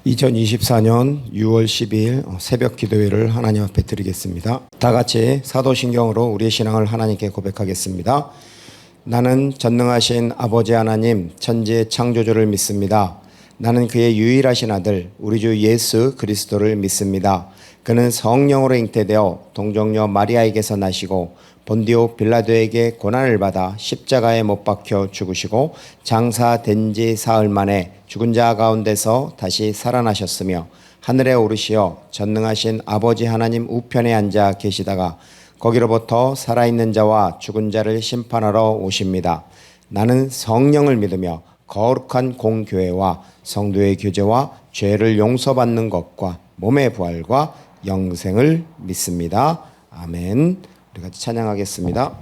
2024년 6월 12일 새벽 기도회를 하나님 앞에 드리겠습니다. 다 같이 사도신경으로 우리의 신앙을 하나님께 고백하겠습니다. 나는 전능하신 아버지 하나님 천지의 창조주를 믿습니다. 나는 그의 유일하신 아들 우리 주 예수 그리스도를 믿습니다. 그는 성령으로 잉태되어 동정녀 마리아에게서 나시고 본디오 빌라도에게 고난을 받아 십자가에 못 박혀 죽으시고 장사된 지 사흘 만에 죽은 자 가운데서 다시 살아나셨으며 하늘에 오르시어 전능하신 아버지 하나님 우편에 앉아 계시다가 거기로부터 살아있는 자와 죽은 자를 심판하러 오십니다. 나는 성령을 믿으며 거룩한 공교회와 성도의 교제와 죄를 용서받는 것과 몸의 부활과 영생을 믿습니다. 아멘. 우리 같이 찬양하겠습니다.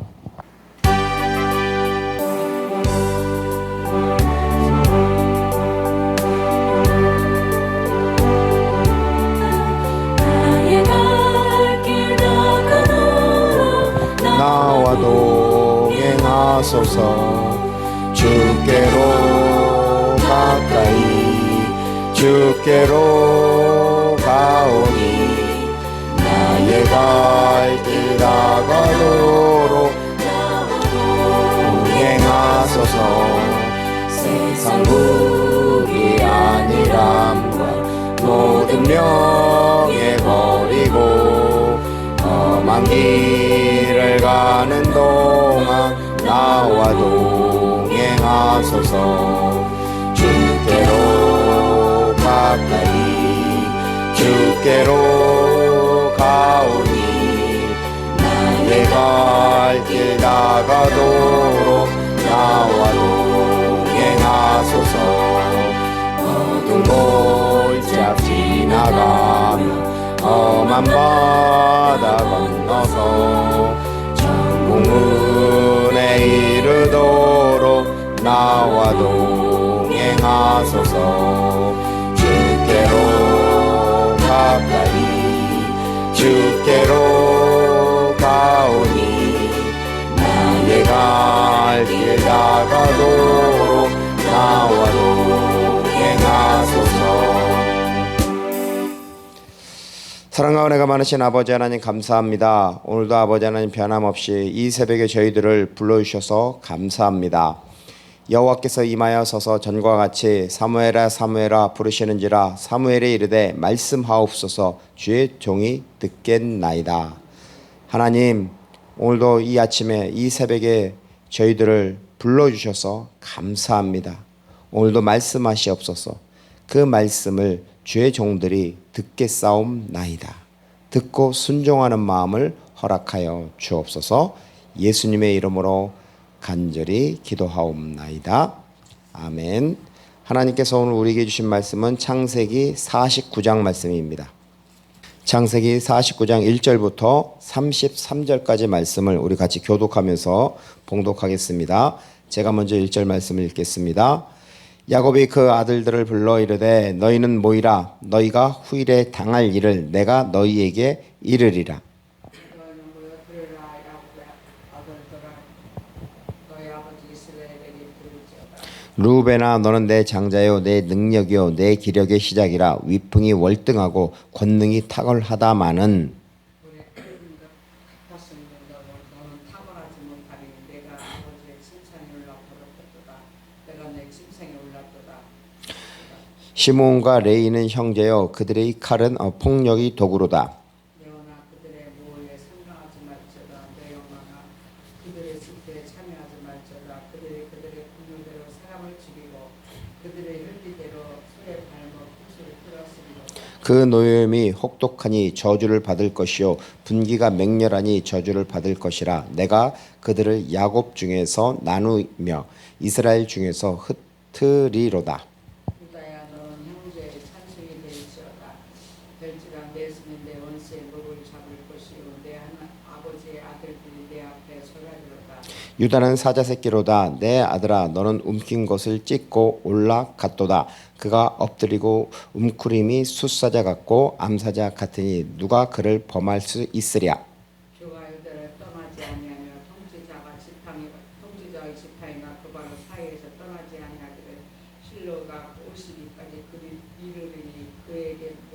나와 동행하소서. 주께로 가까이 주께로 가오니 나의 갈 길 다가도록 동행하소서. 세상 국이 아니람과 모든 명예 버리고 험한 길을 가는 동안 나와 동행하소서. 주께로 가까이 주께로 가오니 나의 갈 길 다가도록 나와 동행하소서. 어두운 골짜 지나가며 험한 바다 건너서 천국문에 이르도록 나와 동행하소서. 주께로 가까이 주께로 가오니 나의 갈 길 다가도록 나와 동행하소서. 사랑과 은혜가 많으신 아버지 하나님 감사합니다. 오늘도 아버지 하나님 변함없이 이 새벽에 저희들을 불러주셔서 감사합니다. 여호와께서 임하여 서서 전과 같이 사무엘아 사무엘아 부르시는지라 사무엘이 이르되 말씀하옵소서 주의 종이 듣겠나이다. 하나님 오늘도 이 아침에 이 새벽에 저희들을 불러주셔서 감사합니다. 오늘도 말씀하시옵소서. 그 말씀을 주의 종들이 듣겠사옵나이다. 듣고 순종하는 마음을 허락하여 주옵소서. 예수님의 이름으로 간절히 기도하옵나이다. 아멘. 하나님께서 오늘 우리에게 주신 말씀은 창세기 49장 말씀입니다. 창세기 49장 1절부터 33절까지 말씀을 우리 같이 교독하면서 봉독하겠습니다. 제가 먼저 1절 말씀을 읽겠습니다. 야곱이 그 아들들을 불러 이르되 너희는 모이라. 너희가 후일에 당할 일을 내가 너희에게 이르리라. 루벤아 너는 내 장자요 내 능력이요 내 기력의 시작이라. 위풍이 월등하고 권능이 탁월하다마는 시므온과 레이는 형제요 그들의 칼은 폭력이 도구로다. 그 노염이 혹독하니 저주를 받을 것이요 분기가 맹렬하니 저주를 받을 것이라. 내가 그들을 야곱 중에서 나누며 이스라엘 중에서 흩트리로다. 유다야 너는 형제의 찬송이 될지어다. 될지라 내 손이 내 원수의 목을 잡을 것이요 내 아버지의 아들들이 내 앞에 설하리로다. 유다는 사자 새끼로다. 내 아들아 너는 움킨 것을 찢고 올라갔도다. 그가 엎드리고 움크림이 숫사자 같고 암사자 같으니 누가 그를 범할 수 있으랴. 주가 유다를 떠나지 아니하며 통치자의 지팡이가 그 바로 사이에서 떠나지 아니하기를 실로가 52까지 그리 이르리니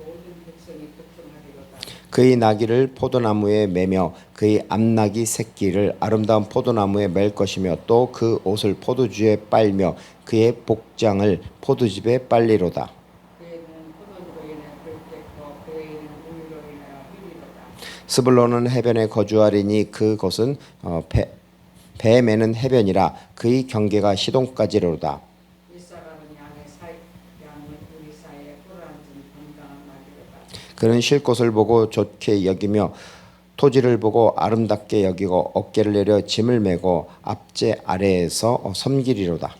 모든 백성이 걱정하리로다. 그의 나귀를 포도나무에 매며 그의 암나귀 새끼를 아름다운 포도나무에 맬 것이며 또 그 옷을 포도주에 빨며 그의 복장을 포도즙에 빨리로다. 그에는 포도주로 인해 붉겠고 그의 이는 우유로 인하여 희리로다. 스불론은 해변에 거주하리니 그곳은 배 매는 해변이라 그의 경계가 시돈까지로다. 이사가는 양을 우리 사이에 꿀어앉은 건강한 나귀로다. 그는 쉴 곳을 보고 좋게 여기며 토지를 보고 아름답게 여기고 어깨를 내려 짐을 메고 앞제 아래에서 섬기리로다.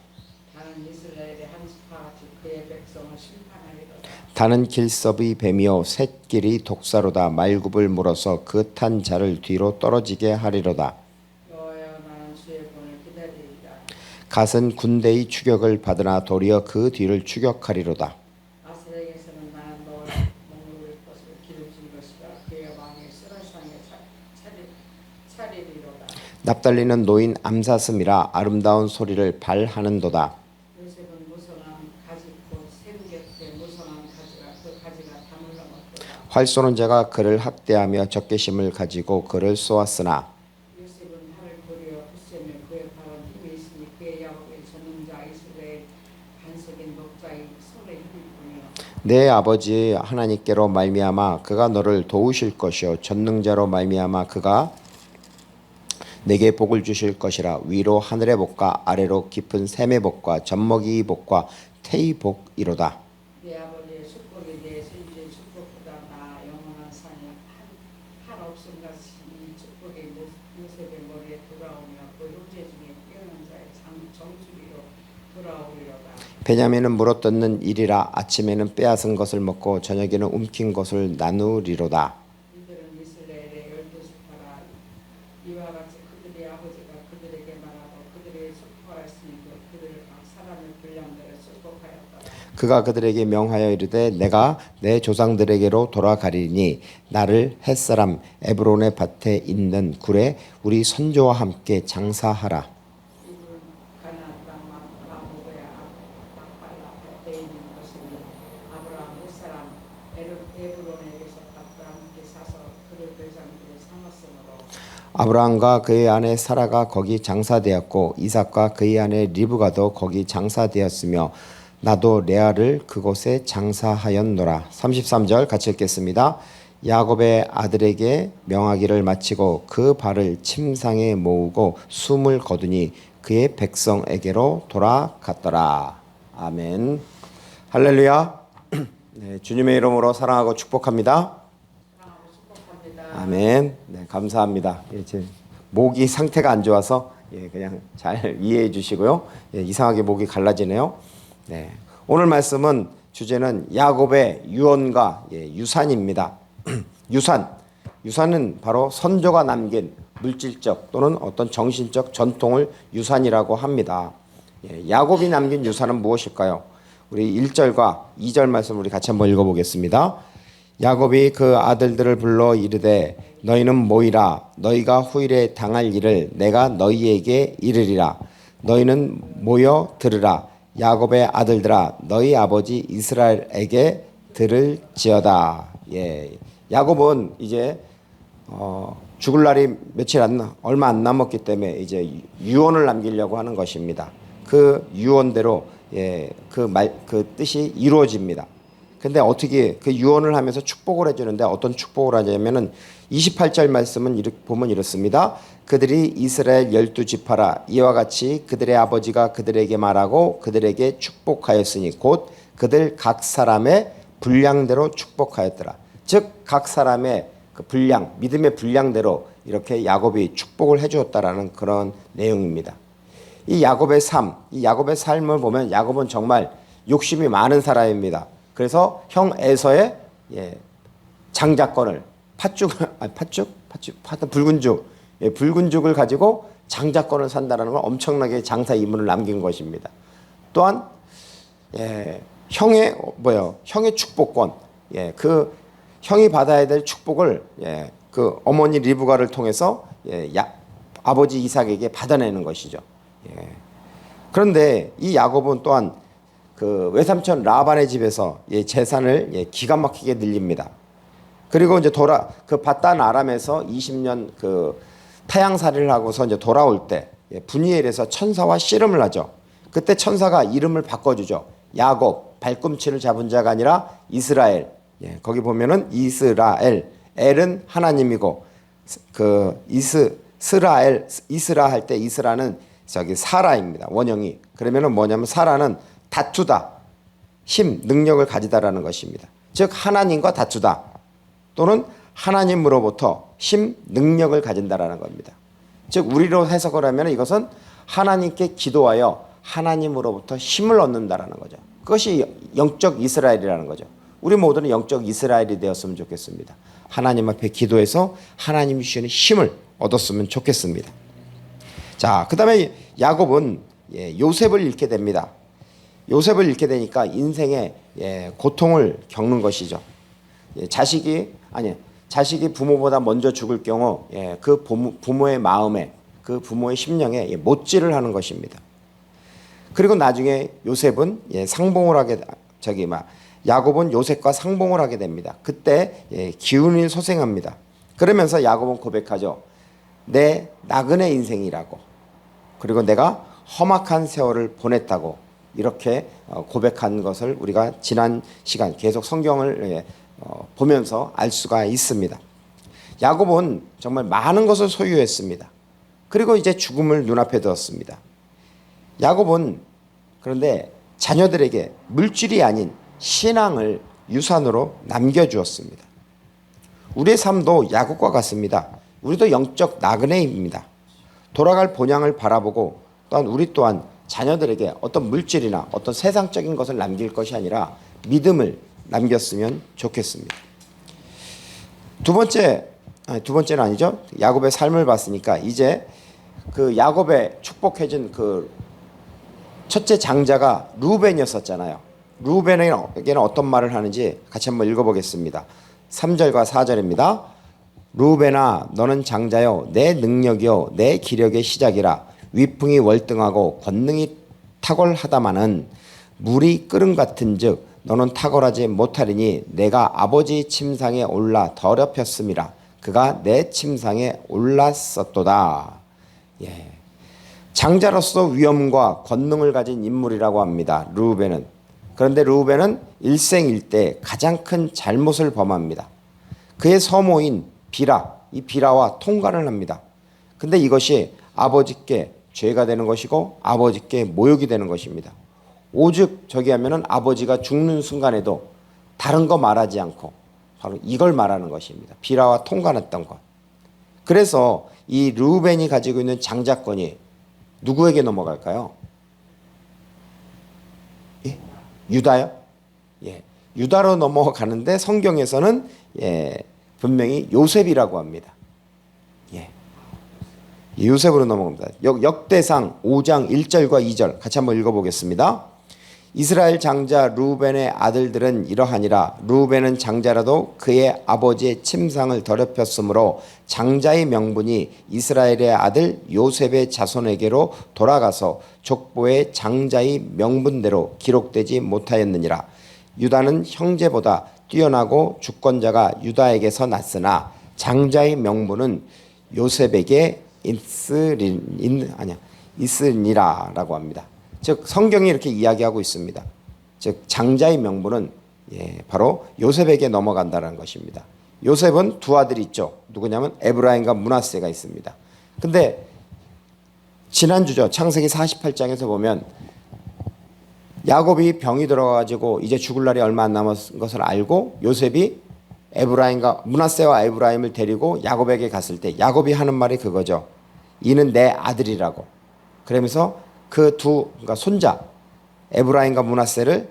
다는 이스라엘의 한스파같이 그의 백성을 심판하리로다. 다는 길섭의 뱀이요 샛길이 독사로다. 말굽을 물어서 그 탄 자를 뒤로 떨어지게 하리로다. 여호와여 나는 주의 본을 기다리리다. 갓은 군대의 추격을 받으나 도리어 그 뒤를 추격하리로다. 아스렉에서는 나는 너를 머무를 것을 기름진 것이라. 그의 왕의 스라상에 차리리로다. 납달리는 노인 암사슴이라 아름다운 소리를 발하는도다. 요셉은 무성한 가지 곧 샘곁에 무성한 가지가 그 가지가 담을 넘었도다. 활 쏘는 자가 그를 학대하며 적개심을 가지고 그를 쏘았으나 요셉은 팔을 고려 붙세며 그의 팔은 힘이 있으니 그의 야곱의 전능자 이스라엘 반석인 목자의 손의 힘일 뿐이요. 내 아버지 하나님께로 말미암아 그가 너를 도우실 것이요 전능자로 말미암아 그가 내게 복을 주실 것이라. 위로 하늘의 복과 아래로 깊은 샘의 복과 젖먹이의 복과 태의 복이로다. 내 아버지의 축복이 내 선지의 축복보다 나 영원한 산이 한없음 같이 이 축복이 요셉의 머리에 돌아오며 그 형제 중에 뛰어난 자의 정수리로 돌아오리로다. 베냐민은 물어뜯는 일이라. 아침에는 빼앗은 것을 먹고 저녁에는 움킨 것을 나누리로다. 이들은 이스라엘의 12지파라. 이와 같이 그들의 아버지가 그들에게 말하고 그들의 축복하였으니 그들을 각 사람의 분량대로 축복하였더라. 그가 그들에게 명하여 이르되 내가 내 조상들에게로 돌아가리니 나를 햇사람 에브론의 밭에 있는 굴에 우리 선조와 함께 장사하라. 이불 가나안 땅 마모야 막발라 밭에 있는 것이니 아브라함 햇사람 에브론에게서 밭과 함께 사서 그를 배상들을 삼았으므로 아브라함과 그의 아내 사라가 거기 장사되었고 이삭과 그의 아내 리브가도 거기 장사되었으며 나도 레아를 그곳에 장사하였노라. 33절 같이 읽겠습니다. 야곱의 아들에게 명하기를 마치고 그 발을 침상에 모으고 숨을 거두니 그의 백성에게로 돌아갔더라. 아멘. 할렐루야. 네, 주님의 이름으로 사랑하고 축복합니다. 사랑하고 축복합니다. 아멘. 네, 감사합니다. 제 목이 상태가 안 좋아서 그냥 잘 이해해 주시고요. 이상하게 목이 갈라지네요. 네, 오늘 말씀은 주제는 야곱의 유언과 유산입니다. 유산은 바로 선조가 남긴 물질적 또는 어떤 정신적 전통을 유산이라고 합니다. 야곱이 남긴 유산은 무엇일까요? 우리 1절과 2절 말씀 우리 같이 한번 읽어보겠습니다. 야곱이 그 아들들을 불러 이르되 너희는 모이라. 너희가 후일에 당할 일을 내가 너희에게 이르리라. 너희는 모여 들으라. 야곱의 아들들아 너희 아버지 이스라엘에게 들을지어다. 야곱은 이제 죽을 날이 얼마 안 남았기 때문에 이제 유언을 남기려고 하는 것입니다. 그 유언대로 그 뜻이 이루어집니다. 근데 어떻게 그 유언을 하면서 축복을 해주는데 어떤 축복을 하냐면은 28절 말씀은 보면 이렇습니다. 그들이 이스라엘 12지파라. 이와 같이 그들의 아버지가 그들에게 말하고 그들에게 축복하였으니 곧 그들 각 사람의 분량대로 축복하였더라. 즉 각 사람의 그 분량, 믿음의 분량대로 이렇게 야곱이 축복을 해주었다라는 그런 내용입니다. 이 야곱의 삶을 보면 야곱은 정말 욕심이 많은 사람입니다. 그래서 형 에서의 장자권을 붉은죽을 가지고 장자권을 산다는 걸 엄청나게 장사 이문을 남긴 것입니다. 또한 형의 축복권, 그 형이 받아야 될 축복을 그 어머니 리브가를 통해서 아버지 이삭에게 받아내는 것이죠. 그런데 이 야곱은 또한 그 외삼촌 라반의 집에서 재산을 기가 막히게 늘립니다. 그리고 이제 그 바단 아람에서 20년 그 타향살이를 하고서 이제 돌아올 때 분이엘에서 천사와 씨름을 하죠. 그때 천사가 이름을 바꿔주죠. 야곱, 발꿈치를 잡은 자가 아니라 이스라엘. 거기 보면은 이스라엘, 엘은 하나님이고 그 이스라 할 때 이스라는 저기 사라입니다. 원형이. 그러면은 뭐냐면 사라는 다투다, 힘, 능력을 가지다라는 것입니다. 즉 하나님과 다투다 또는 하나님으로부터 힘, 능력을 가진다라는 겁니다. 즉 우리로 해석을 하면 이것은 하나님께 기도하여 하나님으로부터 힘을 얻는다라는 거죠. 그것이 영적 이스라엘이라는 거죠. 우리 모두는 영적 이스라엘이 되었으면 좋겠습니다. 하나님 앞에 기도해서 하나님이 주시는 힘을 얻었으면 좋겠습니다. 자, 그 다음에 야곱은 요셉을 잃게 됩니다. 요셉을 잃게 되니까 인생에 고통을 겪는 것이죠. 자식이 부모보다 먼저 죽을 경우 그 부모의 마음에, 그 부모의 심령에 못질을 하는 것입니다. 그리고 나중에 요셉은 상봉을 하게 야곱은 요셉과 상봉을 하게 됩니다. 그때 기운이 소생합니다. 그러면서 야곱은 고백하죠. 내 나그네 인생이라고. 그리고 내가 험악한 세월을 보냈다고 이렇게 고백한 것을 우리가 지난 시간 계속 성경을 보면서 알 수가 있습니다. 야곱은 정말 많은 것을 소유했습니다. 그리고 이제 죽음을 눈앞에 두었습니다. 야곱은 그런데 자녀들에게 물질이 아닌 신앙을 유산으로 남겨주었습니다. 우리의 삶도 야곱과 같습니다. 우리도 영적 나그네입니다. 돌아갈 본향을 바라보고 또한 우리 또한 자녀들에게 어떤 물질이나 어떤 세상적인 것을 남길 것이 아니라 믿음을 남겼으면 좋겠습니다. 두 번째는 아니죠. 야곱의 삶을 봤으니까 이제 그 야곱의 축복해준 그 첫째 장자가 루벤이었었잖아요. 루벤에게는 어떤 말을 하는지 같이 한번 읽어보겠습니다. 3절과 4절입니다. 루벤아 너는 장자요 내 능력이요 내 기력의 시작이라 위풍이 월등하고 권능이 탁월하다마는 물이 끓음 같은즉 너는 탁월하지 못하리니 내가 아버지 침상에 올라 더럽혔음이라 그가 내 침상에 올랐었도다. 장자로서 위엄과 권능을 가진 인물이라고 합니다. 르우벤은. 그런데 르우벤은 일생일대 가장 큰 잘못을 범합니다. 그의 서모인 이 비라와 통관을 합니다. 근데 이것이 아버지께 죄가 되는 것이고 아버지께 모욕이 되는 것입니다. 오직 저기 하면은 아버지가 죽는 순간에도 다른 거 말하지 않고 바로 이걸 말하는 것입니다. 비라와 통관했던 것. 그래서 이 르우벤이 가지고 있는 장자권이 누구에게 넘어갈까요? 유다요? 유다로 넘어가는데 성경에서는 분명히 요셉이라고 합니다. 요셉으로 넘어갑니다. 역대상 5장 1절과 2절 같이 한번 읽어보겠습니다. 이스라엘 장자 르우벤의 아들들은 이러하니라. 르우벤은 장자라도 그의 아버지의 침상을 더럽혔으므로 장자의 명분이 이스라엘의 아들 요셉의 자손에게로 돌아가서 족보의 장자의 명분대로 기록되지 못하였느니라. 유다는 형제보다 뛰어나고 주권자가 유다에게서 났으나 장자의 명분은 요셉에게 있으니라라고 합니다. 즉 성경이 이렇게 이야기하고 있습니다. 즉 장자의 명분은 바로 요셉에게 넘어간다는 것입니다. 요셉은 두 아들이 있죠. 누구냐면 에브라임과 므낫세가 있습니다. 근데 지난주죠. 창세기 48장에서 보면 야곱이 병이 들어가지고 이제 죽을 날이 얼마 안 남은 것을 알고 요셉이 므낫세와 에브라임을 데리고 야곱에게 갔을 때 야곱이 하는 말이 그거죠. 이는 내 아들이라고. 그러면서 그러니까 손자 에브라임과 므낫세를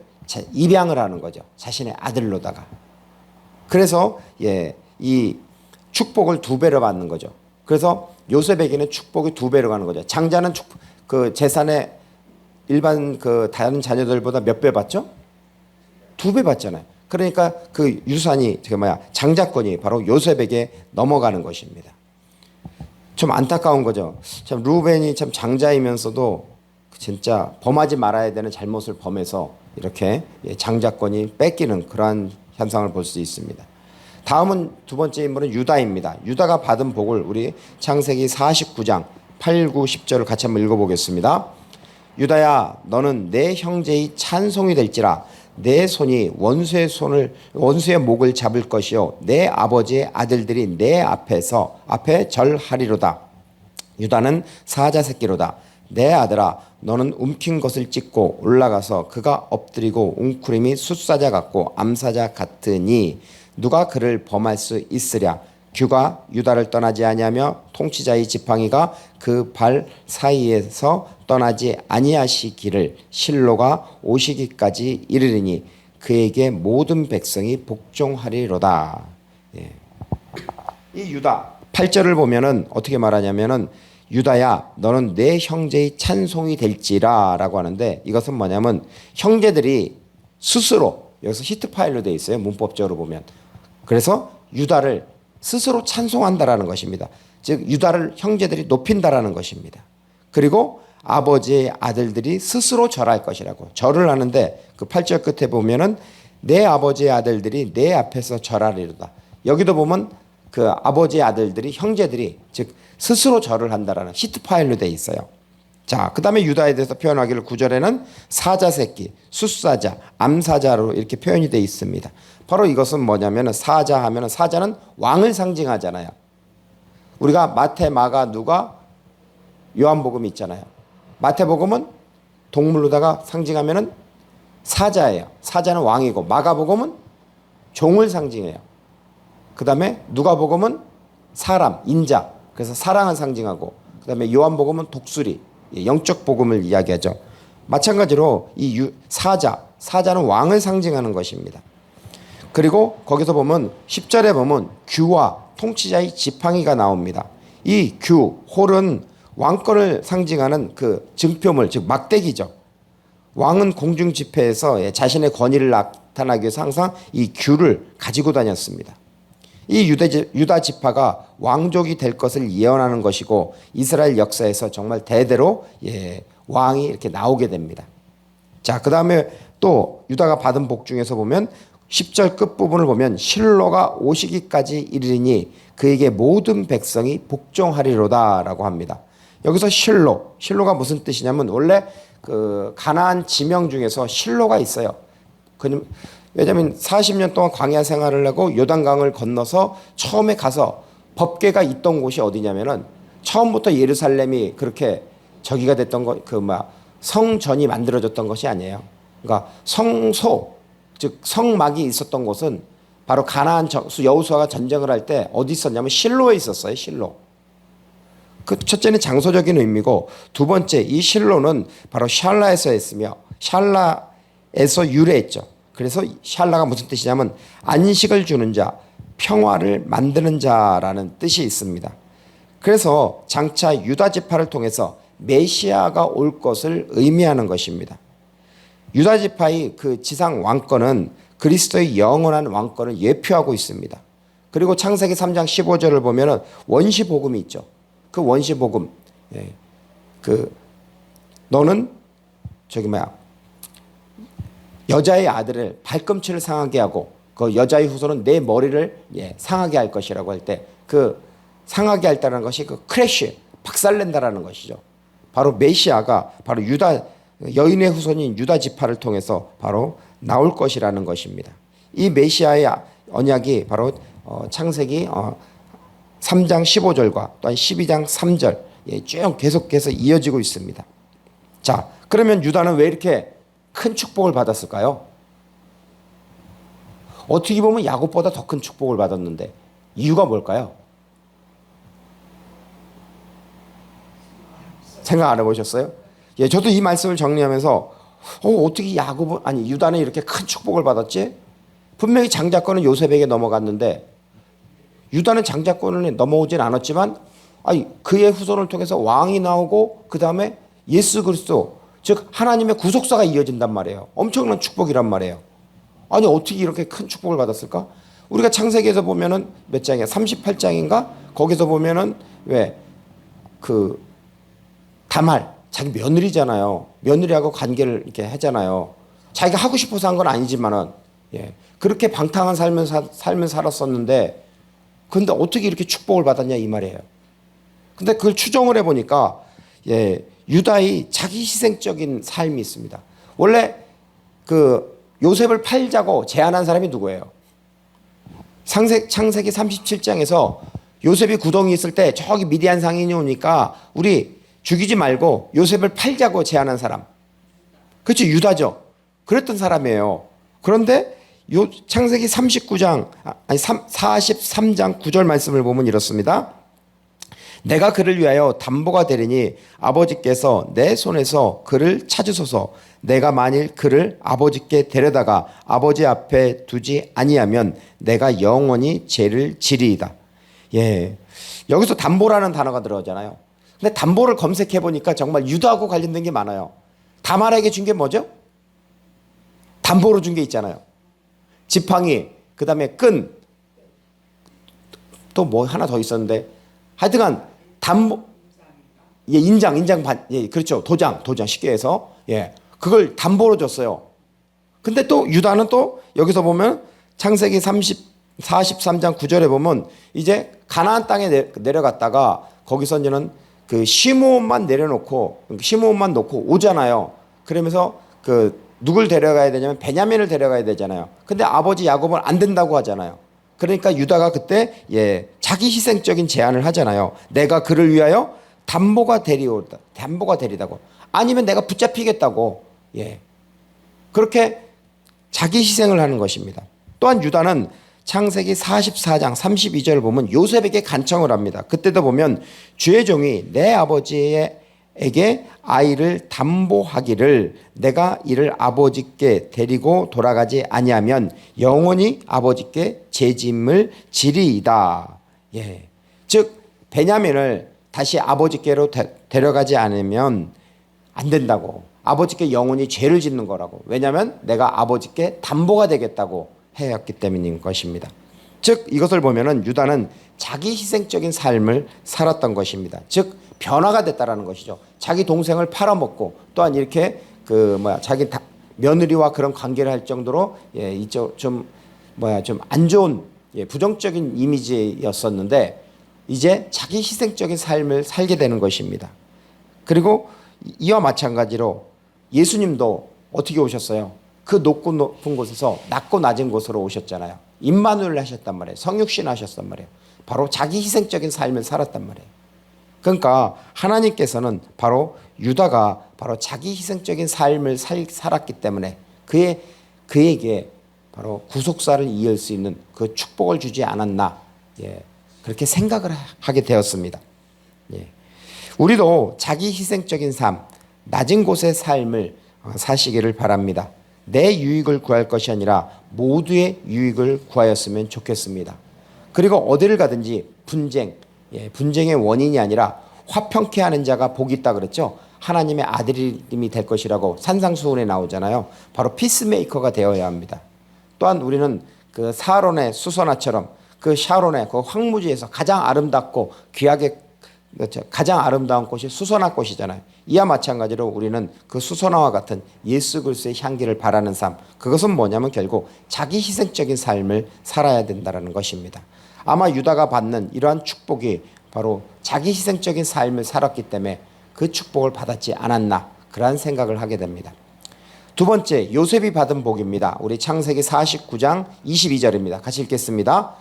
입양을 하는 거죠. 자신의 아들로다가. 그래서 이 축복을 2배로 받는 거죠. 그래서 요셉에게는 축복이 2배로 가는 거죠. 장자는 그 재산의 일반 그 다른 자녀들보다 몇 배 받죠? 2배 받잖아요. 그러니까 그 유산이 장자권이 바로 요셉에게 넘어가는 것입니다. 좀 안타까운 거죠. 참 루벤이 참 장자이면서도 진짜 범하지 말아야 되는 잘못을 범해서 이렇게 장자권이 뺏기는 그러한 현상을 볼 수 있습니다. 다음은 두 번째 인물은 유다입니다. 유다가 받은 복을 우리 창세기 49장 8, 9, 10절을 같이 한번 읽어보겠습니다. 유다야 너는 내 형제의 찬송이 될지라 내 손이 원수의 목을 잡을 것이요 내 아버지의 아들들이 내 앞에 절하리로다. 유다는 사자 새끼로다. 내 아들아 너는 움킨 것을 찢고 올라가서 그가 엎드리고 웅크림이 숫사자 같고 암사자 같으니 누가 그를 범할 수 있으랴. 규가 유다를 떠나지 아니하며 통치자의 지팡이가 그 발 사이에서 떠나지 아니하시기를 실로가 오시기까지 이르리니 그에게 모든 백성이 복종하리로다. 예. 이 유다 8절을 보면은 어떻게 말하냐면은 유다야 너는 내 형제의 찬송이 될지라 라고 하는데 이것은 뭐냐면 형제들이 스스로 여기서 히트 파일로 되어 있어요. 문법적으로 보면. 그래서 유다를 스스로 찬송한다라는 것입니다. 즉 유다를 형제들이 높인다라는 것입니다. 그리고 아버지의 아들들이 스스로 절할 것이라고 절을 하는데 그 8절 끝에 보면은 내 아버지의 아들들이 내 앞에서 절하리로다. 여기도 보면 그 아버지의 아들들이 형제들이 즉 스스로 절을 한다라는 히트 파일로 되어 있어요. 자, 그다음에 유다에 대해서 표현하기를 9절에는 사자 새끼, 숫사자, 암사자로 이렇게 표현이 되어 있습니다. 바로 이것은 뭐냐면은 사자 하면은 사자는 왕을 상징하잖아요. 우리가 마태, 마가, 누가, 요한복음이 있잖아요. 마태복음은 동물로다가 상징하면은 사자예요. 사자는 왕이고 마가복음은 종을 상징해요. 그다음에 누가복음은 사람, 인자. 그래서 사랑을 상징하고 그다음에 요한복음은 독수리, 영적 복음을 이야기하죠. 마찬가지로 이 사자는 왕을 상징하는 것입니다. 그리고 거기서 보면 10절에 보면 규와 통치자의 지팡이가 나옵니다. 이 홀은 왕권을 상징하는 그 증표물, 즉 막대기죠. 왕은 공중 집회에서 자신의 권위를 나타나기 위해서 항상 이 규를 가지고 다녔습니다. 이 유다 지파가 왕족이 될 것을 예언하는 것이고 이스라엘 역사에서 정말 대대로 왕이 이렇게 나오게 됩니다. 자, 그 다음에 또 유다가 받은 복 중에서 보면 10절 끝부분을 보면 실로가 오시기까지 이르리니 그에게 모든 백성이 복종하리로다 라고 합니다. 여기서 실로가 무슨 뜻이냐면 원래 그 가나안 지명 중에서 실로가 있어요. 왜냐하면 40년 동안 광야 생활을 하고 요단강을 건너서 처음에 가서 법궤가 있던 곳이 어디냐면은 처음부터 예루살렘이 그렇게 저기가 됐던 성전이 만들어졌던 것이 아니에요. 그러니까 성소 즉 성막이 있었던 곳은 바로 가나안 여호수아가 전쟁을 할 때 어디 있었냐면 실로에 있었어요. 실로. 그 첫째는 장소적인 의미고 두 번째 이 실로는 바로 샬라에서 했으며 샬라에서 유래했죠. 그래서 샬라가 무슨 뜻이냐면 안식을 주는 자, 평화를 만드는 자라는 뜻이 있습니다. 그래서 장차 유다 지파를 통해서 메시아가 올 것을 의미하는 것입니다. 유다 지파의 그 지상 왕권은 그리스도의 영원한 왕권을 예표하고 있습니다. 그리고 창세기 3장 15절을 보면은 원시 복음이 있죠. 그 원시 복음, 너는 여자의 아들을 발꿈치를 상하게 하고 그 여자의 후손은 내 머리를 상하게 할 것이라고 할 때 그 상하게 할다는 것이 그 크래쉬 박살낸다라는 것이죠. 바로 메시아가 바로 유다 여인의 후손인 유다 지파를 통해서 바로 나올 것이라는 것입니다. 이 메시아의 언약이 바로 창세기 3장 15절과 또한 12장 3절 쭉 계속해서 이어지고 있습니다. 자, 그러면 유다는 왜 이렇게 큰 축복을 받았을까요? 어떻게 보면 야곱보다 더 큰 축복을 받았는데 이유가 뭘까요? 생각 안 해보셨어요? 저도 이 말씀을 정리하면서 어떻게 유다는 이렇게 큰 축복을 받았지? 분명히 장자권은 요셉에게 넘어갔는데 유다는 장자권을 넘어오진 않았지만 그의 후손을 통해서 왕이 나오고 그 다음에 예수 그리스도 즉 하나님의 구속사가 이어진단 말이에요. 엄청난 축복이란 말이에요. 어떻게 이렇게 큰 축복을 받았을까? 우리가 창세기에서 보면은 몇 장이야? 38장인가? 거기서 보면은 다말 자기 며느리잖아요. 며느리하고 관계를 이렇게 하잖아요. 자기가 하고 싶어서 한 건 아니지만은 예. 그렇게 방탕한 삶을 살았었는데 근데 어떻게 이렇게 축복을 받았냐 이 말이에요. 근데 그걸 추정을 해보니까 예, 유다의 자기 희생적인 삶이 있습니다. 원래 그 요셉을 팔자고 제안한 사람이 누구예요? 창세기 37장에서 요셉이 구덩이 있을 때 저기 미디안 상인이 오니까 우리 죽이지 말고 요셉을 팔자고 제안한 사람. 그렇죠. 유다죠. 그랬던 사람이에요. 그런데 창세기 39장 아니 43장 9절 말씀을 보면 이렇습니다. 내가 그를 위하여 담보가 되리니 아버지께서 내 손에서 그를 찾으소서. 내가 만일 그를 아버지께 데려다가 아버지 앞에 두지 아니하면 내가 영원히 죄를 지리이다. 예, 여기서 담보라는 단어가 들어오잖아요. 근데 담보를 검색해 보니까 정말 유다하고 관련된 게 많아요. 다말에게 준 게 뭐죠? 담보로 준 게 있잖아요. 지팡이, 그 다음에 끈, 또 뭐 하나 더 있었는데 하여튼간 담보, 예, 인장 반, 예, 그렇죠. 도장 쉽게 해서 예, 그걸 담보로 줬어요. 근데 또 유다는 또 여기서 보면 창세기 43장 9절에 보면 이제 가나안 땅에 내려갔다가 거기서 이제는 그 시므온만 놓고 오잖아요. 그러면서 그 누굴 데려가야 되냐면 베냐민을 데려가야 되잖아요. 근데 아버지 야곱은 안 된다고 하잖아요. 그러니까 유다가 그때 예, 자기 희생적인 제안을 하잖아요. 내가 그를 위하여 담보가 되리다고. 아니면 내가 붙잡히겠다고. 예. 그렇게 자기 희생을 하는 것입니다. 또한 유다는 창세기 44장 32절을 보면 요셉에게 간청을 합니다. 그때도 보면 주의 종이 내 아버지에게 아이를 담보하기를 내가 이를 아버지께 데리고 돌아가지 아니하면 영원히 아버지께 죄짐을 지리이다. 예. 즉 베냐민을 다시 아버지께로 데려가지 않으면 안 된다고. 아버지께 영원히 죄를 짓는 거라고. 왜냐하면 내가 아버지께 담보가 되겠다고 해왔기 때문인 것입니다. 즉 이것을 보면은 유다는 자기 희생적인 삶을 살았던 것입니다. 즉 변화가 됐다라는 것이죠. 자기 동생을 팔아먹고 또한 이렇게 자기 며느리와 그런 관계를 할 정도로 예, 이쪽 좀 안 좋은 예, 부정적인 이미지였었는데 이제 자기 희생적인 삶을 살게 되는 것입니다. 그리고 이와 마찬가지로 예수님도 어떻게 오셨어요? 그 높고 높은 곳에서 낮고 낮은 곳으로 오셨잖아요. 임마누엘 하셨단 말이에요. 성육신 하셨단 말이에요. 바로 자기 희생적인 삶을 살았단 말이에요. 그러니까 하나님께서는 바로 유다가 바로 자기 희생적인 삶을 살았기 때문에 그에게 바로 구속사를 이을 수 있는 그 축복을 주지 않았나. 예, 그렇게 생각을 하게 되었습니다. 예. 우리도 자기 희생적인 삶, 낮은 곳의 삶을 사시기를 바랍니다. 내 유익을 구할 것이 아니라 모두의 유익을 구하였으면 좋겠습니다. 그리고 어디를 가든지 분쟁의 원인이 아니라 화평케 하는 자가 복이 있다 그랬죠. 하나님의 아들이 될 것이라고 산상수훈에 나오잖아요. 바로 피스메이커가 되어야 합니다. 또한 우리는 그 사론의 수선화처럼 그 샤론의 그 황무지에서 가장 아름답고 귀하게 그렇죠. 가장 아름다운 꽃이 수선화 꽃이잖아요. 이와 마찬가지로 우리는 그 수선화와 같은 예수 그리스도의 향기를 바라는 삶. 그것은 뭐냐면 결국 자기 희생적인 삶을 살아야 된다는 것입니다. 아마 유다가 받는 이러한 축복이 바로 자기 희생적인 삶을 살았기 때문에 그 축복을 받았지 않았나 그러한 생각을 하게 됩니다. 두 번째 요셉이 받은 복입니다. 우리 창세기 49장 22절입니다. 같이 읽겠습니다.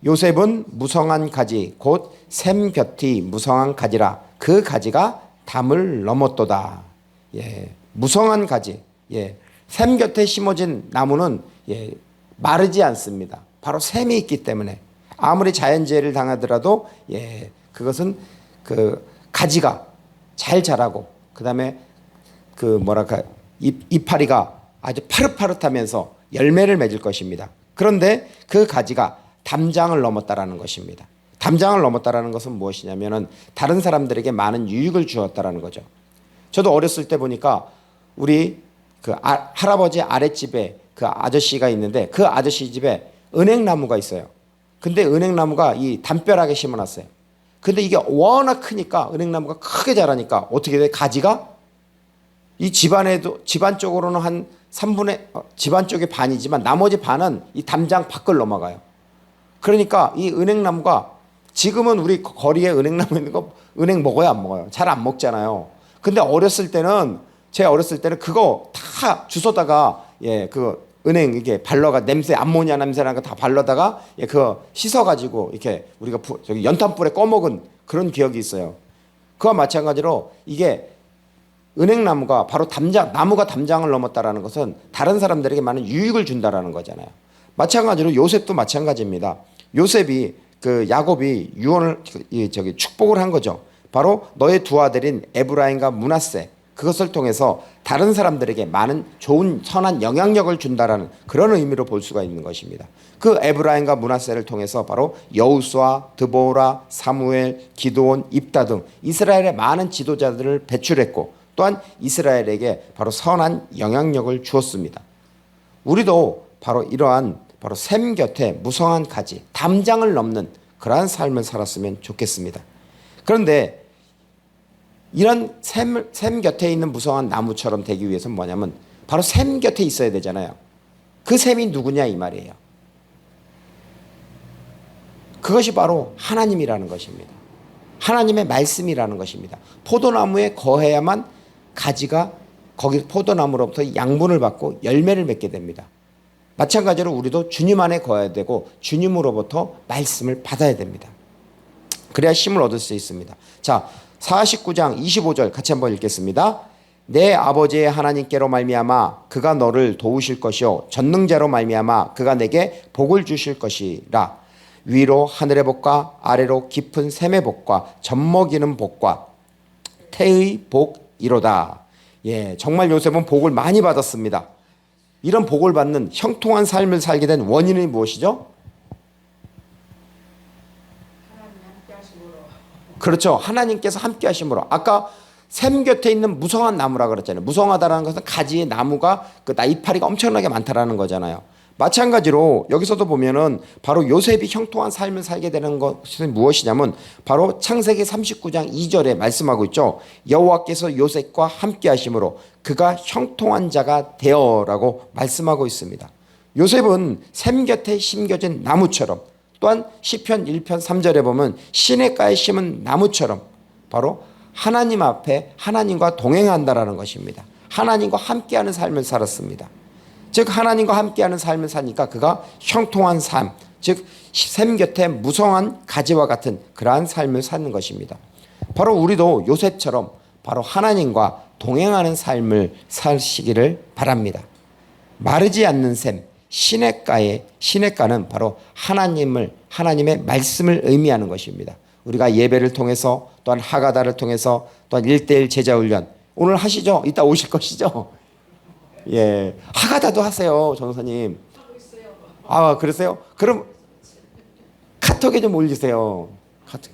요셉은 무성한 가지 곧 샘 곁이 무성한 가지라 그 가지가 담을 넘었도다. 예, 무성한 가지. 예, 샘 곁에 심어진 나무는 예, 마르지 않습니다. 바로 샘이 있기 때문에 아무리 자연재해를 당하더라도 예, 그것은 그 가지가 잘 자라고 그다음에 그 이파리가 아주 파릇파릇하면서 열매를 맺을 것입니다. 그런데 그 가지가 담장을 넘었다라는 것입니다. 담장을 넘었다라는 것은 무엇이냐면은 다른 사람들에게 많은 유익을 주었다라는 거죠. 저도 어렸을 때 보니까 우리 그 할아버지 아랫집에 그 아저씨가 있는데 그 아저씨 집에 은행나무가 있어요. 근데 은행나무가 이 담벼락에 심어놨어요. 근데 이게 워낙 크니까 은행나무가 크게 자라니까 어떻게 돼? 가지가 이 집안에도 집안 쪽으로는 한 3분의 집안 쪽의 반이지만 나머지 반은 이 담장 밖을 넘어가요. 그러니까 이 은행나무가 지금은 우리 거리에 은행나무 있는 거 은행 먹어요, 안 먹어요? 잘 안 먹잖아요. 근데 어렸을 때는 제가 어렸을 때는 그거 다 주워다가 그 은행 이게 발라가 냄새 암모니아 냄새나는 거 다 발라다가 그거 씻어가지고 이렇게 우리가 저기 연탄불에 꺼먹은 그런 기억이 있어요. 그와 마찬가지로 이게 은행나무가 바로 나무가 담장을 넘었다라는 것은 다른 사람들에게 많은 유익을 준다라는 거잖아요. 마찬가지로 요셉도 마찬가지입니다. 요셉이 그 야곱이 유언을 축복을 한 거죠. 바로 너의 두 아들인 에브라임과 므낫세 그것을 통해서 다른 사람들에게 많은 좋은 선한 영향력을 준다라는 그런 의미로 볼 수가 있는 것입니다. 그 에브라임과 므낫세를 통해서 바로 여호수아, 드보라, 사무엘, 기드온, 입다 등 이스라엘의 많은 지도자들을 배출했고 또한 이스라엘에게 바로 선한 영향력을 주었습니다. 우리도 바로 이러한 바로 샘 곁에 무성한 가지, 담장을 넘는 그러한 삶을 살았으면 좋겠습니다. 그런데 이런 샘 곁에 있는 무성한 나무처럼 되기 위해서는 뭐냐면 바로 샘 곁에 있어야 되잖아요. 그 샘이 누구냐 이 말이에요. 그것이 바로 하나님이라는 것입니다. 하나님의 말씀이라는 것입니다. 포도나무에 거해야만 가지가 거기 포도나무로부터 양분을 받고 열매를 맺게 됩니다. 마찬가지로 우리도 주님 안에 거해야 되고 주님으로부터 말씀을 받아야 됩니다. 그래야 힘을 얻을 수 있습니다. 자, 49장 25절 같이 한번 읽겠습니다. 내 아버지의 하나님께로 말미암아 그가 너를 도우실 것이요 전능자로 말미암아 그가 내게 복을 주실 것이라. 위로 하늘의 복과 아래로 깊은 샘의 복과 젖먹이는 복과 태의 복이로다. 정말 요셉은 복을 많이 받았습니다. 이런 복을 받는 형통한 삶을 살게 된 원인이 무엇이죠? 그렇죠. 하나님께서 함께 하심으로. 아까 샘 곁에 있는 무성한 나무라 그랬잖아요. 무성하다라는 것은 가지의 나무가 그 이파리가 엄청나게 많다라는 거잖아요. 마찬가지로 여기서도 보면은 바로 요셉이 형통한 삶을 살게 되는 것은 무엇이냐면 바로 창세기 39장 2절에 말씀하고 있죠. 여호와께서 요셉과 함께 하심으로 그가 형통한 자가 되어라고 말씀하고 있습니다. 요셉은 샘 곁에 심겨진 나무처럼 또한 시편 1편 3절에 보면 시냇가에 심은 나무처럼 바로 하나님 앞에 하나님과 동행한다라는 것입니다. 하나님과 함께하는 삶을 살았습니다. 즉 하나님과 함께하는 삶을 사니까 그가 형통한 삶, 즉 샘 곁에 무성한 가지와 같은 그러한 삶을 사는 것입니다. 바로 우리도 요셉처럼 바로 하나님과 동행하는 삶을 사시기를 바랍니다. 마르지 않는 샘, 시냇가는 바로 하나님의 말씀을 의미하는 것입니다. 우리가 예배를 통해서 또한 하가다를 통해서 또한 1:1 제자훈련 오늘 하시죠? 이따 오실 것이죠? 하가다도 하세요, 전도사님. 아, 그러세요? 그럼 카톡에 좀 올리세요. 카톡.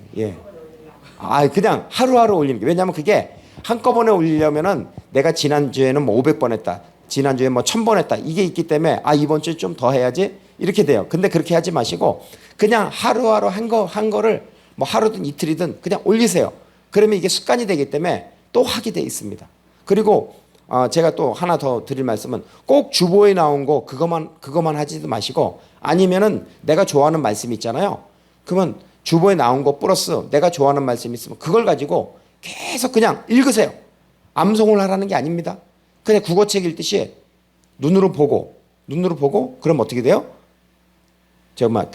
그냥 하루하루 올리는 게. 왜냐하면 그게 한꺼번에 올리려면은 내가 지난주에는 뭐 500번 했다. 지난주에 뭐 1000번 했다. 이게 있기 때문에 이번 주에 좀 더 해야지. 이렇게 돼요. 근데 그렇게 하지 마시고 그냥 하루하루 한 거를 뭐 하루든 이틀이든 그냥 올리세요. 그러면 이게 습관이 되기 때문에 또 하게 돼 있습니다. 그리고 제가 또 하나 더 드릴 말씀은 꼭 주보에 나온 거 그것만 하지도 마시고 아니면은 내가 좋아하는 말씀이 있잖아요. 그러면 주보에 나온 거 플러스 내가 좋아하는 말씀이 있으면 그걸 가지고 계속 그냥 읽으세요. 암송을 하라는 게 아닙니다. 그냥 국어책 읽듯이 눈으로 보고 그럼 어떻게 돼요? 정말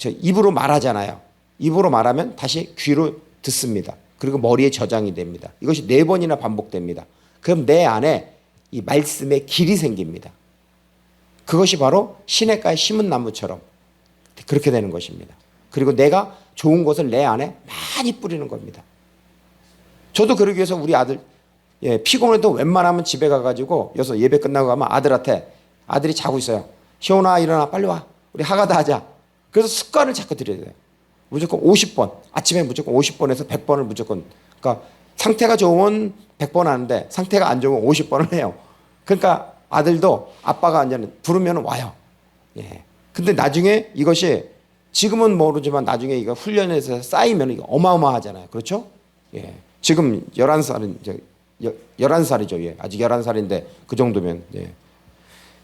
입으로 말하잖아요. 입으로 말하면 다시 귀로 듣습니다. 그리고 머리에 저장이 됩니다. 이것이 4번이나 반복됩니다. 그럼 내 안에 이 말씀의 길이 생깁니다. 그것이 바로 시냇가에 심은 나무처럼 그렇게 되는 것입니다. 그리고 내가 좋은 것을 내 안에 많이 뿌리는 겁니다. 저도 그러기 위해서 우리 아들 피곤해도 웬만하면 집에 가가지고 여기서 예배 끝나고 가면 아들이 자고 있어요. 시온아 일어나 빨리 와. 우리 하가다 하자. 그래서 습관을 자꾸 들여야 돼요. 무조건 50번. 아침에 무조건 50번에서 100번을 무조건. 그러니까 상태가 좋으면 100번 하는데 상태가 안 좋으면 50번을 해요. 그러니까 아들도 아빠가 완전 부르면 와요. 근데 나중에 이것이 지금은 모르지만 나중에 이거 훈련에서 쌓이면 이거 어마어마하잖아요. 그렇죠? 예. 지금 11살이죠. 예. 아직 11살인데 그 정도면. 예.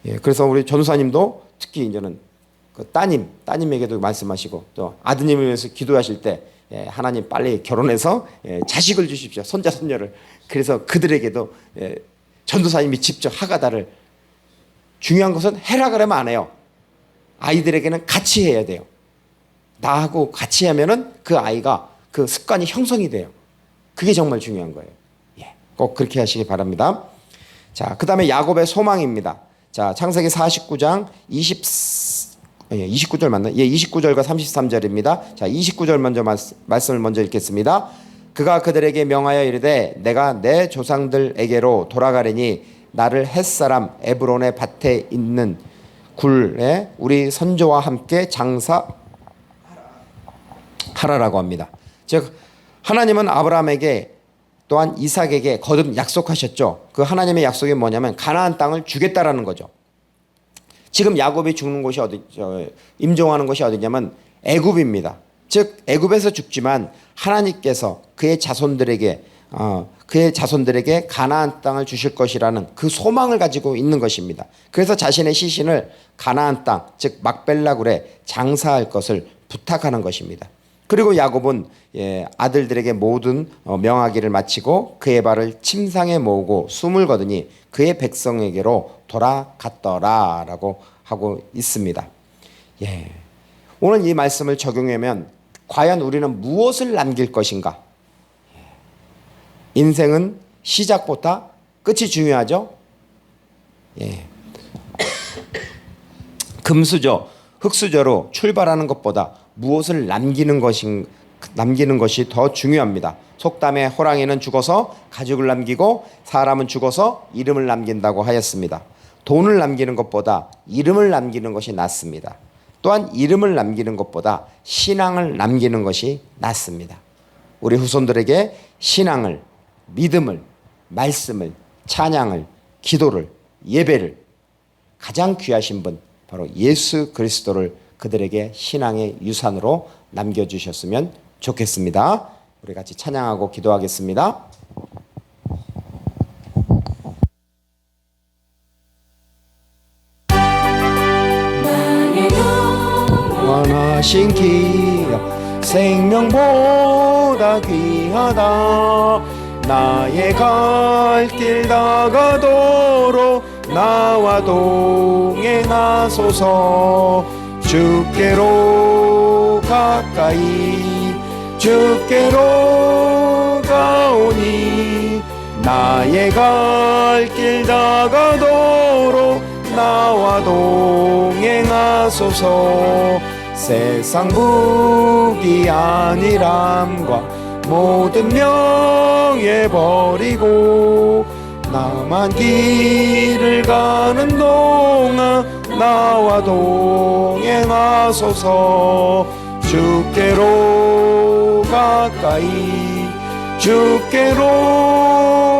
예. 그래서 우리 전도사님도 특히 이제는 그 따님에게도 말씀하시고 또 아드님을 위해서 기도하실 때 예, 하나님 빨리 결혼해서 예, 자식을 주십시오. 손자 손녀를. 그래서 그들에게도 예, 전도사님이 직접 하가다를 중요한 것은 해라 그러면 안 해요. 아이들에게는 같이 해야 돼요. 나하고 같이 하면은 그 아이가 그 습관이 형성이 돼요. 그게 정말 중요한 거예요. 예, 꼭 그렇게 하시기 바랍니다. 자, 그 다음에 야곱의 소망입니다. 자, 창세기 49장 29절 맞나? 예, 29절과 33절입니다. 자, 29절 먼저 말씀을 먼저 읽겠습니다. 그가 그들에게 명하여 이르되 내가 내 조상들에게로 돌아가리니 나를 햇사람 에브론의 밭에 있는 굴에 우리 선조와 함께 장사하라라고 합니다. 즉 하나님은 아브라함에게 또한 이삭에게 거듭 약속하셨죠. 그 하나님의 약속이 뭐냐면 가나안 땅을 주겠다라는 거죠. 지금 야곱이 죽는 곳이 임종하는 곳이 어디냐면 애굽입니다. 즉 애굽에서 죽지만 하나님께서 그의 자손들에게 가나안 땅을 주실 것이라는 그 소망을 가지고 있는 것입니다. 그래서 자신의 시신을 가나안 땅, 즉 막벨라굴에 장사할 것을 부탁하는 것입니다. 그리고 야곱은 아들들에게 모든 명하기를 마치고 그의 발을 침상에 모으고 숨을 거두니 그의 백성에게로 돌아갔더라라고 하고 있습니다. 예. 오늘 이 말씀을 적용하면 과연 우리는 무엇을 남길 것인가? 인생은 시작보다 끝이 중요하죠. 예. 금수저, 흙수저로 출발하는 것보다 무엇을 남기는 것이 더 중요합니다. 속담에 호랑이는 죽어서 가죽을 남기고 사람은 죽어서 이름을 남긴다고 하였습니다. 돈을 남기는 것보다 이름을 남기는 것이 낫습니다. 또한 이름을 남기는 것보다 신앙을 남기는 것이 낫습니다. 우리 후손들에게 신앙을, 믿음을, 말씀을, 찬양을, 기도를, 예배를 가장 귀하신 분 바로 예수 그리스도를 그들에게 신앙의 유산으로 남겨주셨으면 좋겠습니다. 우리 같이 찬양하고 기도하겠습니다. 원하신 기업 생명보다 귀하다. 나의 갈 길 다가도록 나와 동행하소서. 주께로 가까이 주께로 가오니 나의 갈 길 다가도록 나와 동행하소서. 세상 부귀안일함과 모든 명예 버리고 나만 길을 가는 동안 나와 동행하소서. 주께로 가까이 주께로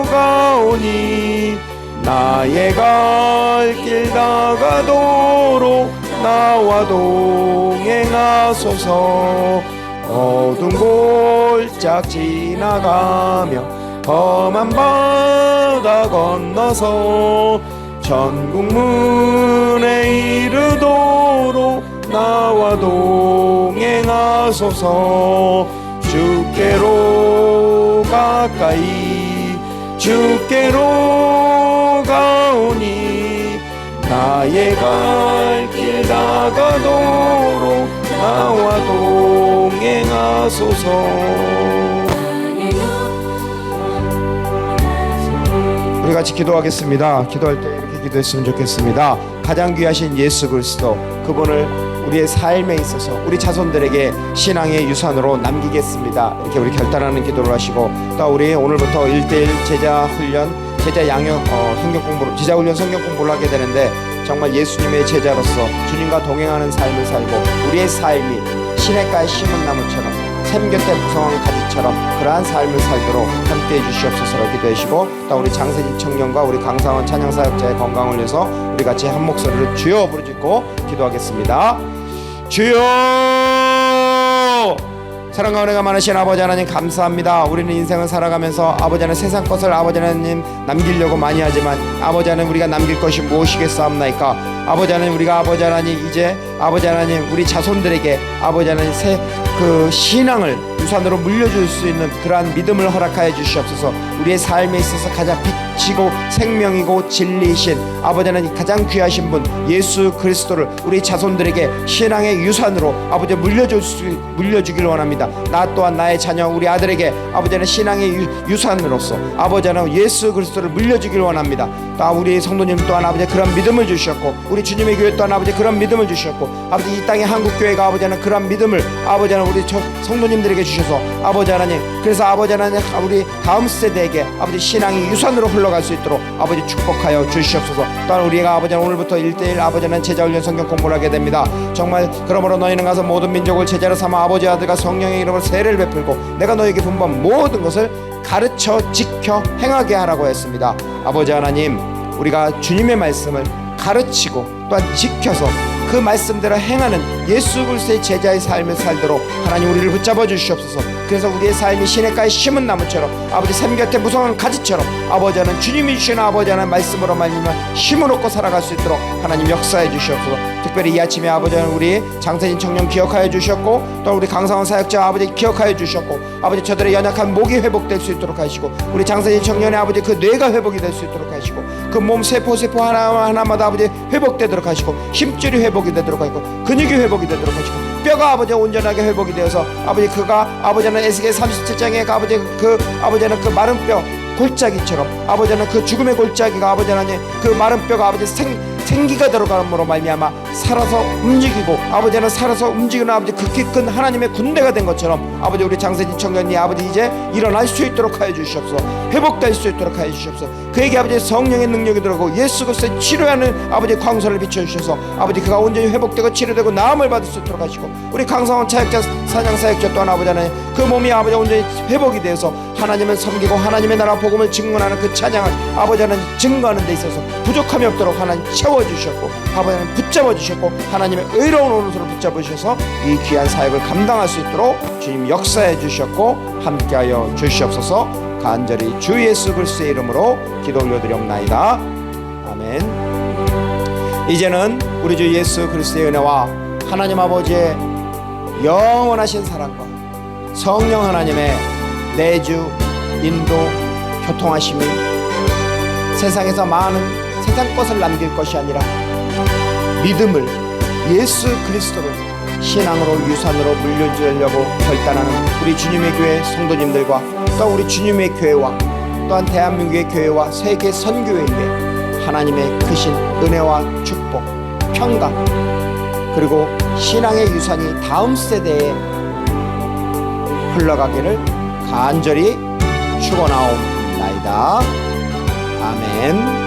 가오니 나의 갈 길 다가도록 나와 동행하소서. 어두운 골짝 지나가며 험한 바다 건너서 천국 문에 이르도록 나와 동행하소서. 주께로 가까이 주께로 가오니 나의 갈 길 다가도록 나와 동행하소서. 우리 같이 기도하겠습니다. 기도할 때 이렇게 기도했으면 좋겠습니다. 가장 귀하신 예수 그리스도, 그분을 우리의 삶에 있어서 우리 자손들에게 신앙의 유산으로 남기겠습니다. 이렇게 우리 결단하는 기도를 하시고, 또 우리 오늘부터 1:1 제자 훈련, 제자 양육 성경 공부를, 제자 훈련 성경 공부를 하게 되는데 정말 예수님의 제자로서 주님과 동행하는 삶을 살고 우리의 삶이 시냇가에 심은 나무처럼 샘 곁에 무성한 가지처럼 그러한 삶을 살도록 함께해 주시옵소서 기도해 주시고, 또 우리 장세진 청년과 우리 강상원 찬양사역자의 건강을 위해서 우리 같이 한 목소리로 주여 부르짖고 기도하겠습니다. 주여 사랑과 은혜가 많으신 아버지 하나님 감사합니다. 우리는 인생을 살아가면서 아버지 하나님 세상 것을 아버지 하나님 남기려고 많이 하지만 아버지 하나님 우리가 남길 것이 무엇이겠사옵나이까. 아버지 하나님 우리가 아버지 하나님 이제 아버지 하나님 우리 자손들에게 아버지 하나님 그 신앙을 유산으로 물려줄 수 있는 그러한 믿음을 허락하여 주시옵소서. 우리의 삶에 있어서 가장 빛이고 생명이고 진리이신 아버지 하나님 가장 귀하신 분 예수 그리스도를 우리 자손들에게 신앙의 유산으로 아버지 물려주길 원합니다. 나 또한 나의 자녀 우리 아들에게 아버지 하나님 신앙의 유산으로서 아버지 하나님 예수 그리스도를 물려주길 원합니다. 또 우리 성도님 또한 아버지 그런 믿음을 주셨고 우리 주님의 교회 또한 아버지 그런 믿음을 주셨고 아버지 이 땅의 한국교회가 아버지 하나님 그런 믿음을 아버지 하나님 우리 성도님들에게 주셔서 아버지 하나님 그래서 아버지 하나님 우리 다음 세대에게 아버지 신앙이 유산으로 흘러갈 수 있도록 아버지 축복하여 주시옵소서. 또한 우리가 아버지 하나님 오늘부터 1:1 아버지 하나님 제자훈련 성경 공부를 하게 됩니다. 정말 그러므로 너희는 가서 모든 민족을 제자로 삼아 아버지 아들과 성령의 이름으로 세례를 베풀고 내가 너에게 분부한 모든 것을 가르쳐 지켜 행하게 하라고 했습니다. 아버지 하나님 우리가 주님의 말씀을 가르치고 또한 지켜서 그 말씀대로 행하는 예수 그리스도의 제자의 삶을 살도록 하나님 우리를 붙잡아 주시옵소서. 그래서 우리의 삶이 시냇가에 심은 나무처럼 아버지 샘 곁에 무성한 가지처럼 아버지 하나님 주님이 주시는 아버지 하나님 말씀으로 말미암아 힘을 얻고 살아갈 수 있도록 하나님 역사해 주시옵소서. 특별히 이 아침에 아버지 하나님 우리 장세진 청년 기억하여 주셨고 또 우리 강상원 사역자 아버지 기억하여 주셨고 아버지 저들의 연약한 목이 회복될 수 있도록 하시고 우리 장세진 청년의 아버지 그 뇌가 회복이 될 수 있도록 하시고 그 몸 세포 하나마다 아버지 회복되도록 하시고 힘줄이 회복이 되도록 하시고 근육이 회복이 되도록 하시고 뼈가 아버지 온전하게 회복이 되어서 아버지 그가 아버지는 에스겔 37장에 아버지 그 아버지는 그 마른 뼈 골짜기처럼 아버지는 그 죽음의 골짜기가 아버지 하나님 그 마른 뼈가 아버지 생기가 들어감으로 말미암아 살아서 움직이고 아버지는 살아서 움직이는 아버지 극히 큰 하나님의 군대가 된 것처럼 아버지 우리 장세진 청년이 아버지 이제 일어날 수 있도록 하여 주시옵소서. 회복될 수 있도록 하여 주시옵소서. 그에게 아버지 성령의 능력이 들어가고 예수 그리스도의 치료하는 아버지 광선을 비춰주셔서 아버지 그가 온전히 회복되고 치료되고 나음을 받을 수 있도록 하시고 우리 강상원 사역자 사냥 사역자 또한 아버지 하나님 그 몸이 아버지 온전히 회복이 되어서 하나님을 섬기고 하나님의 나라 복음을 증언하는 그 찬양을 아버지 하나님 증거하는 데 있어서 부족함이 없도록 하나님 채워주셨고 아버지 하나님 붙잡아주셨고 하나님의 의로운 오른손을 붙잡으셔서 이 귀한 사역을 감당할 수 있도록 주님 역사해 주셨고 함께하여 주시옵소서. 간절히 주 예수 그리스도의 이름으로 기도 올려드리옵나이다. 아멘. 이제는 우리 주 예수 그리스도의 은혜와 하나님 아버지의 영원하신 사랑과 성령 하나님의 내주 인도 교통하심이 세상에서 많은 세상 것을 남길 것이 아니라 믿음을 예수 그리스도를 신앙으로 유산으로 물려주려고 결단하는 우리 주님의 교회 성도님들과 또 우리 주님의 교회와 또한 대한민국의 교회와 세계 선교회에 하나님의 크신 은혜와 축복, 평강 그리고 신앙의 유산이 다음 세대에 흘러가기를 간절히 축원하옵나이다. 아멘.